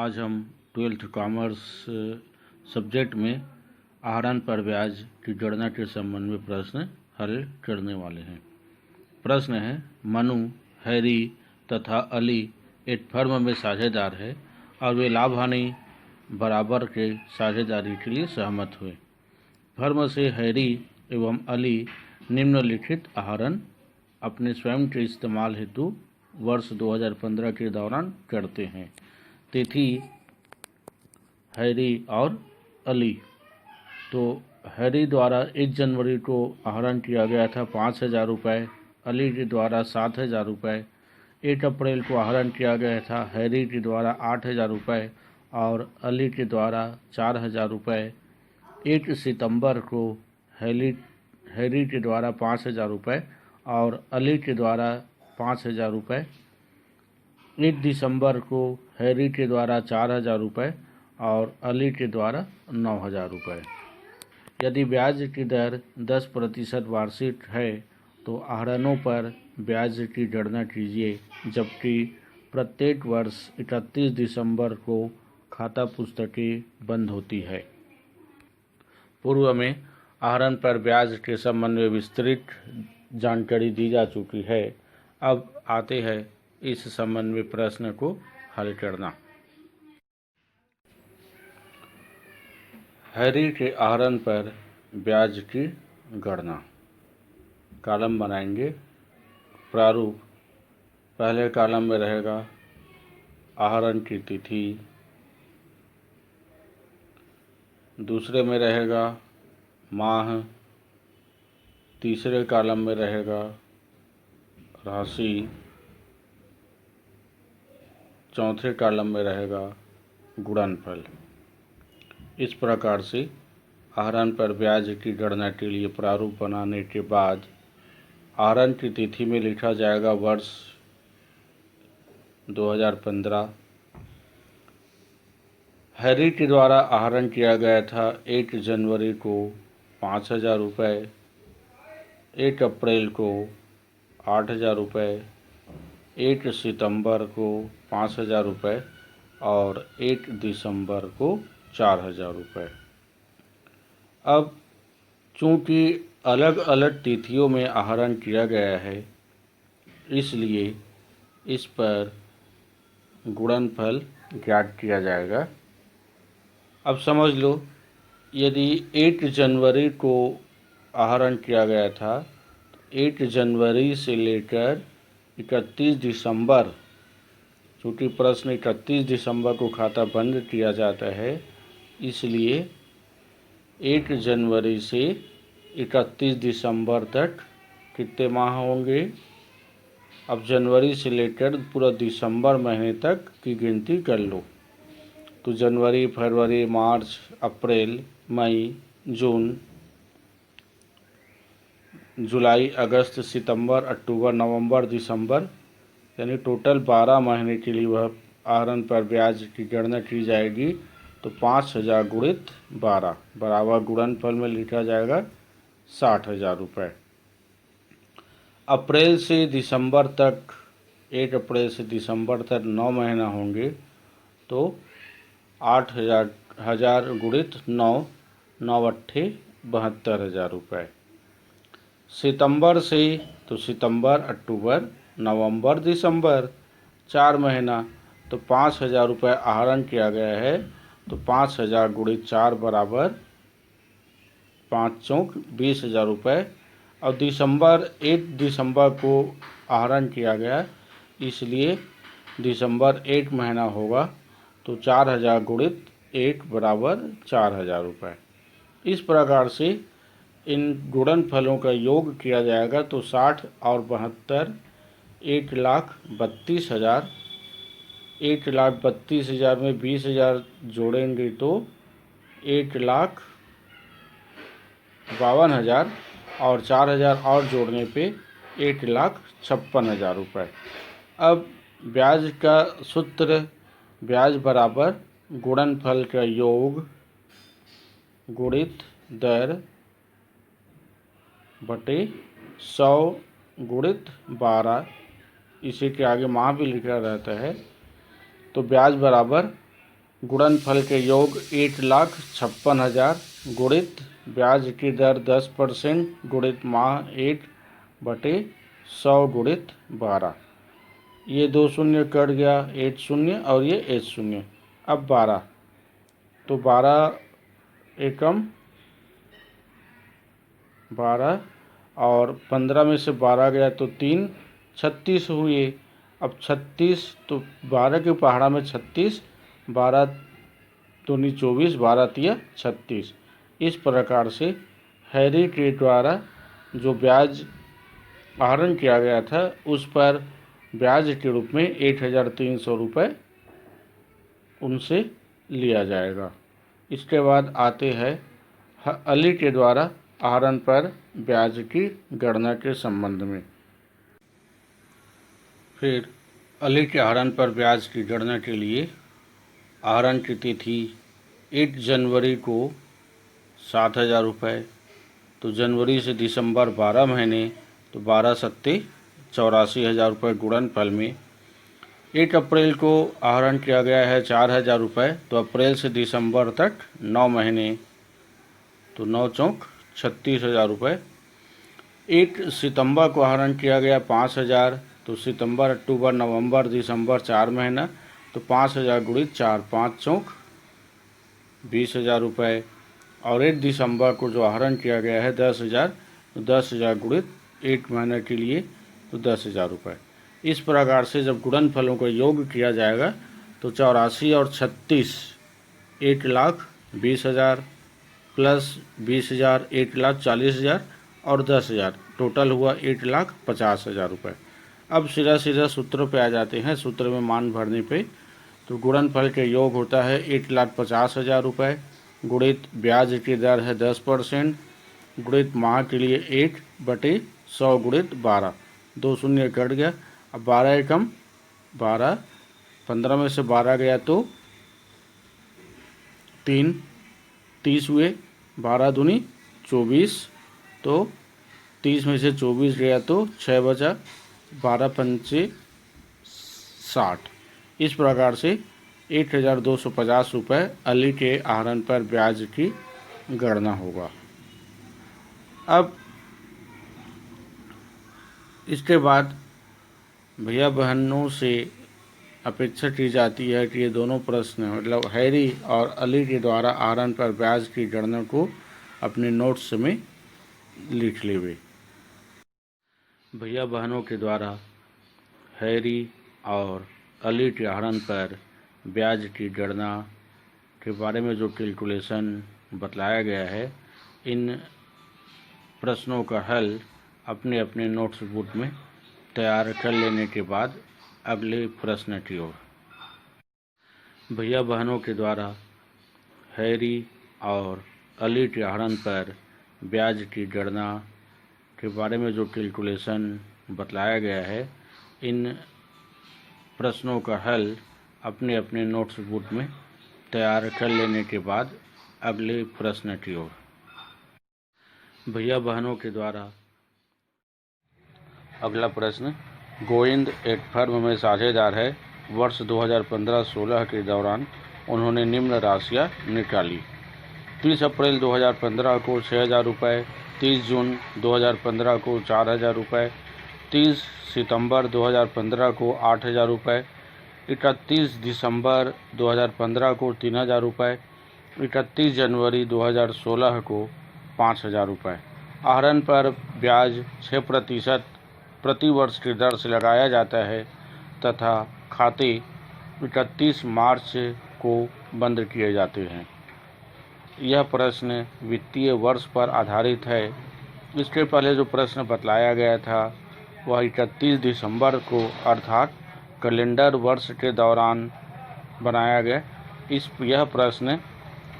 आज हम 12th commerce subject में आहरण पर ब्याज की गणना के संबंध में प्रश्न हल करने वाले हैं। प्रश्न है, मनु, हैरी तथा अली एक फर्म में साझेदार है और वे लाभ हानि बराबर के साझेदारी के लिए सहमत हुए। फर्म से हैरी एवं अली निम्नलिखित आहरण अपने स्वयं के इस्तेमाल हेतु वर्ष 2015 के दौरान करते हैं। तिथि हैरी और अली। तो हैरी द्वारा 1 जनवरी को आहरण किया गया था 5,000 रुपये, अली के द्वारा 7,000 रुपये। 1 अप्रैल को आहरण किया गया था हैरी के द्वारा 8,000 रुपये और अली के द्वारा 4,000 रुपये। 1 सितंबर को हैरी के द्वारा 5,000 रुपये और अली के द्वारा 5,000 रुपये। 1 दिसंबर को हैरी के द्वारा 4,000 रुपये और अली के द्वारा 9,000 रुपये। यदि ब्याज की दर 10% वार्षिक है तो आहरणों पर ब्याज की गणना कीजिए, जबकि प्रत्येक वर्ष 31 दिसंबर को खाता पुस्तकें बंद होती है। पूर्व में आहरण पर ब्याज के संबंध में विस्तृत जानकारी दी जा चुकी है। अब आते हैं इस संबंध में प्रश्न को हल करना। हैरी के आहरण पर ब्याज की गणना। कॉलम बनाएंगे। प्रारूप, पहले कॉलम में रहेगा आहरण की तिथि, दूसरे में रहेगा माह, तीसरे कॉलम में रहेगा राशि, चौथे कॉलम में रहेगा गुणनफल। इस प्रकार से आहरण पर ब्याज की गणना के लिए प्रारूप बनाने के बाद आहरण की तिथि में लिखा जाएगा वर्ष 2015। हैरी के द्वारा आहरण किया गया था 1 जनवरी को 5,000 रुपये, 1 अप्रैल को 8,000 रुपये, 1 सितंबर को 5,000 रुपये और 1 दिसंबर को 4,000 रुपये। अब चूँकि अलग अलग तिथियों में आहरण किया गया है, इसलिए इस पर गुणनफल ज्ञात किया जाएगा। अब समझ लो, यदि 1 जनवरी को आहरण किया गया था, 1 जनवरी से लेकर 31 दिसंबर, चूँकि प्रश्न 31 दिसंबर को खाता बंद किया जाता है, इसलिए 1 जनवरी से 31 दिसंबर तक कितने माह होंगे। अब जनवरी से लेकर पूरा दिसंबर महीने तक की गिनती कर लो। तो जनवरी, फरवरी, मार्च, अप्रैल, मई, जून, जुलाई, अगस्त, सितंबर, अक्टूबर, नवंबर, दिसंबर, यानी टोटल 12 महीने के लिए वह आहरण पर ब्याज की गणना की जाएगी। तो 5,000 गुणित 12 बराबर गुणनफल में लिखा जाएगा 60,000 रुपये। अप्रैल से दिसंबर तक, 1 अप्रैल से दिसंबर तक 9 महीना होंगे, तो 8,000 गुणित 9, 9 अट्ठे 72,000 रुपये। सितंबर से, तो सितंबर, अक्टूबर, नवंबर, दिसंबर 4 महीना, तो 5,000 रुपये आहरण किया गया है। तो 5,000 गुणित 4 बराबर 5 चौक 20,000 रुपये। और दिसंबर, 1 दिसंबर को आहरण किया गया, इसलिए दिसंबर 1 महीना होगा। तो 4,000 गुणित 1 बराबर 4,000 रुपये। इस प्रकार से इन गुणनफलों का योग किया जाएगा। तो 60 और 72, 1,32,000। 1,32,000 में 20,000 जोड़ेंगे तो 1,52,000 और 4,000 और जोड़ने पे 1,56,000 रुपये। अब ब्याज का सूत्र, ब्याज बराबर गुणनफल का योग गुणित दर बटे 100 गुणित 12, इसी के आगे माह भी लिखा रहता है। तो ब्याज बराबर गुणनफल के योग 1,56,000 गुणित ब्याज की दर 10% गुणित माह 8/100 गुणित 12। ये 2 शून्य कट गया, 8 शून्य और ये 8 शून्य। अब 12, तो 12 एकम 12 और 15 में से 12 गया तो 3, 36 हुए। अब 36, तो 12 के पहाड़ा में 36, 12 दूनी 24, 12 तिया 36। इस प्रकार से हैरी के द्वारा जो ब्याज आहरण किया गया था उस पर ब्याज के रूप में 1,300 रुपये उनसे लिया जाएगा। इसके बाद आते हैं अली के द्वारा आहरण पर ब्याज की गणना के संबंध में। फिर अली के आहरण पर ब्याज की गणना के लिए आहरण की तिथि 1 जनवरी को 7,000 रुपये, तो जनवरी से दिसंबर 12 महीने, तो 12 सत्ते 84,000 रुपये गुणनफल में। 1 अप्रैल को आहरण किया गया है 4,000 रुपये, तो अप्रैल से दिसंबर तक 9 महीने, तो 9 चौक 36,000 रुपये। 1 सितंबर को आहरण किया गया 5,000, तो सितंबर, अक्टूबर, नवंबर, दिसंबर 4 महीना, तो 5,000 गुणित 4, 5 चौक 20,000 रुपये। और 1 दिसंबर को जो आहरण किया गया है 10,000, तो 10,000 गुणित 1 महीने के लिए, तो 10,000 रुपये। इस प्रकार से जब गुणनफलों का योग किया जाएगा तो 84 और 36 1,20,000 प्लस 20,000 1,40,000 और 10,000 टोटल हुआ 1,50,000 रुपये। अब सीधा सीधा सूत्र पे आ जाते हैं। सूत्र में मान भरने पे तो गुणनफल के योग होता है 1,50,000 रुपये गुणित ब्याज की दर है 10% गुणित माह के लिए 8/100 गुणित 12। 2 शून्य कट गया। अब 12 एकम 12, 15 में से 12 गया तो 3, 30 हुए। 12 दूनी 24, तो 30 में से 24 गया तो 6 बचा, 12 पंचे 60। इस प्रकार से 1,250 रुपये अली के आहरण पर ब्याज की गणना होगा। अब इसके बाद भैया बहनों से अपेक्षा की जाती है कि ये दोनों प्रश्न मतलब हैरी और अली के द्वारा आहरण पर ब्याज की गणना को अपने नोट्स में लिख लेवे। भैया बहनों के द्वारा हैरी और अली के आहरण पर ब्याज की गणना के बारे में जो कैलकुलेशन बतलाया गया है, इन प्रश्नों का हल अपने अपने नोट्स बुक में तैयार कर लेने के बाद अगले प्रश्न की ओर। भैया बहनों के द्वारा हैरी और अली के आहरण पर ब्याज की गणना के बारे में जो कैलकुलेशन बतलाया गया है, इन प्रश्नों का हल अपने अपने नोट्स बुक में तैयार कर लेने के बाद अगले प्रश्न की ओर। भैया बहनों के द्वारा अगला प्रश्न, गोविंद एक फर्म में साझेदार है। वर्ष 2015-16 के दौरान उन्होंने निम्न राशियाँ निकाली। 30 अप्रैल 2015 को 6,000 रुपये, 30 जून 2015 को 4,000 रुपये, 30 सितंबर 2015 को 8,000 रुपये, 31 दिसंबर 2015 को 3,000 रुपये, 31 जनवरी 2016 को 5,000 रुपये। आहरण पर ब्याज 6% प्रति वर्ष की दर से लगाया जाता है तथा खाते 31 मार्च को बंद किए जाते हैं। यह प्रश्न वित्तीय वर्ष पर आधारित है। इसके पहले जो प्रश्न बतलाया गया था वह 31 दिसंबर को अर्थात कैलेंडर वर्ष के दौरान बनाया गया। यह प्रश्न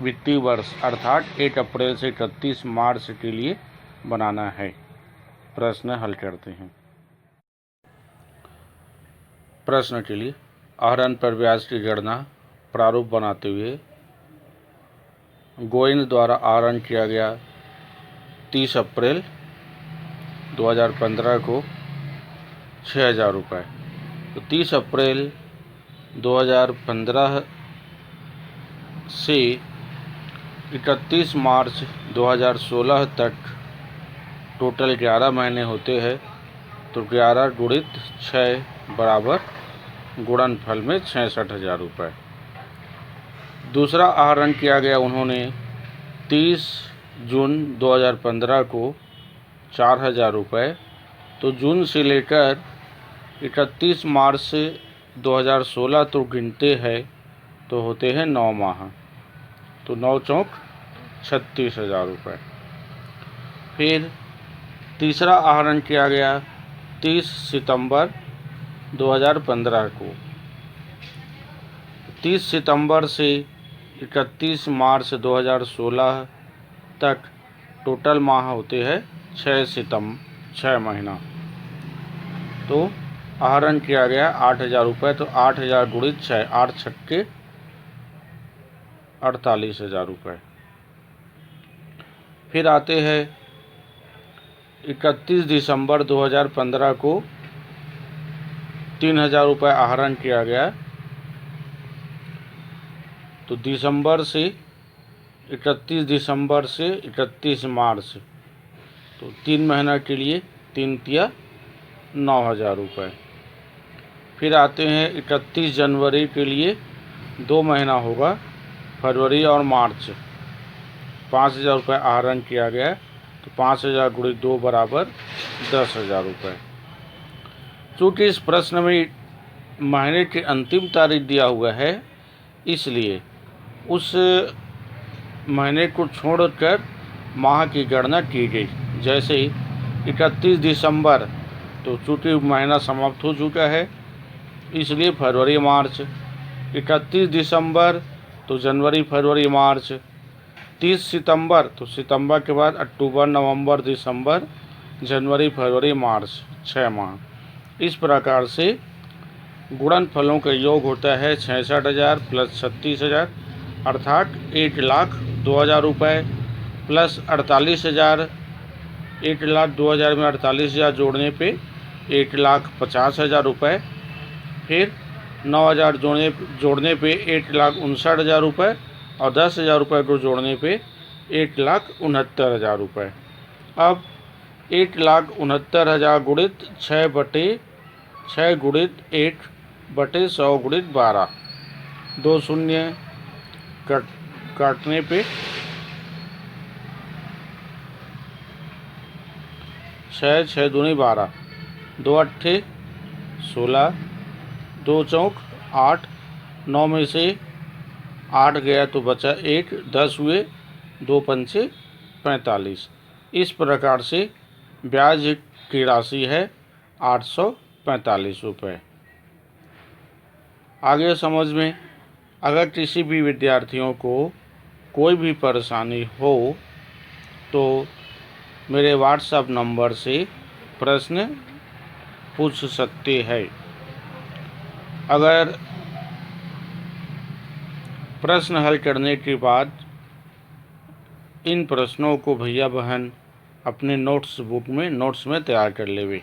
वित्तीय वर्ष अर्थात 1 अप्रैल से 31 मार्च के लिए बनाना है। प्रश्न हल करते हैं। प्रश्न के लिए आहरण पर ब्याज की गणना प्रारूप बनाते हुए गोविंद द्वारा आहरण किया गया 30 अप्रैल 2015 को 6,000 रुपये। तो 30 अप्रैल 2015 से 31 मार्च 2016 तक टोटल 11 महीने होते हैं, तो 11 गुणित 6 बराबर गुणनफल में 66,000 रुपये। दूसरा आहरण किया गया उन्होंने 30 जून 2015 को 4,000 रुपये। तो जून से लेकर 31 मार्च से 2016 तो गिनते हैं तो होते हैं 9 माह, तो 9 चौक 36,000 रुपये। फिर तीसरा आहरण किया गया 30 सितंबर 2015 को। 30 सितंबर से 31 मार्च 2016 तक टोटल माह होते हैं 6 महीना, तो आहरण किया गया 8,000 रुपये। तो 8,000 गुणित 6, 8 छक्के 48,000 रुपये। फिर आते हैं 31 दिसंबर 2015 को 3,000 रुपये आहरण किया गया। तो दिसंबर से 31 दिसंबर से 31 मार्च, तो 3 महीना के लिए 3 तिया 9,000 रुपये। फिर आते हैं 31 जनवरी के लिए 2 महीना होगा, फरवरी और मार्च, 5,000 रुपये आहरण किया गया। तो 5,000 गुणित 2 बराबर 10,000 रुपये। चूँकि इस प्रश्न में महीने की अंतिम तारीख दिया हुआ है, इसलिए उस महीने को छोड़कर माह की गणना की गई। जैसे 31 दिसंबर, तो चूँकि महीना समाप्त हो चुका है, इसलिए फरवरी मार्च। 31 दिसंबर तो जनवरी फरवरी मार्च। 30 सितंबर तो सितंबर के बाद अक्टूबर नवंबर दिसंबर जनवरी फरवरी मार्च, 6 माह। इस प्रकार से गुणनफलों का योग होता है 66,000 प्लस 36,000, अर्थात 1,02,000 रुपये प्लस 48,000। 1,02,000 में 48,000 जोड़ने पे 1,50,000 रुपये। फिर 9,000 जोड़ने पे 1,59,000 रुपये और 10,000 रुपये को जोड़ने पे 1,69,000 रुपये। अब 1,69,000 गुणित 6 गुणित 1/100 गुणित 12, 2 शून्य काटने पे 6 दूनी 12, 2 अट्ठे 16, 2 चौक 8, 9 में से 8 गया तो बचा 1, 10 हुए, 2 पंचे 45। इस प्रकार से ब्याज की राशि है 845 रुपये। आगे समझ में, अगर किसी भी विद्यार्थियों को कोई भी परेशानी हो तो मेरे व्हाट्सएप नंबर से प्रश्न पूछ सकते हैं। अगर प्रश्न हल करने के बाद इन प्रश्नों को भैया बहन अपने नोट्स में तैयार कर लेवे।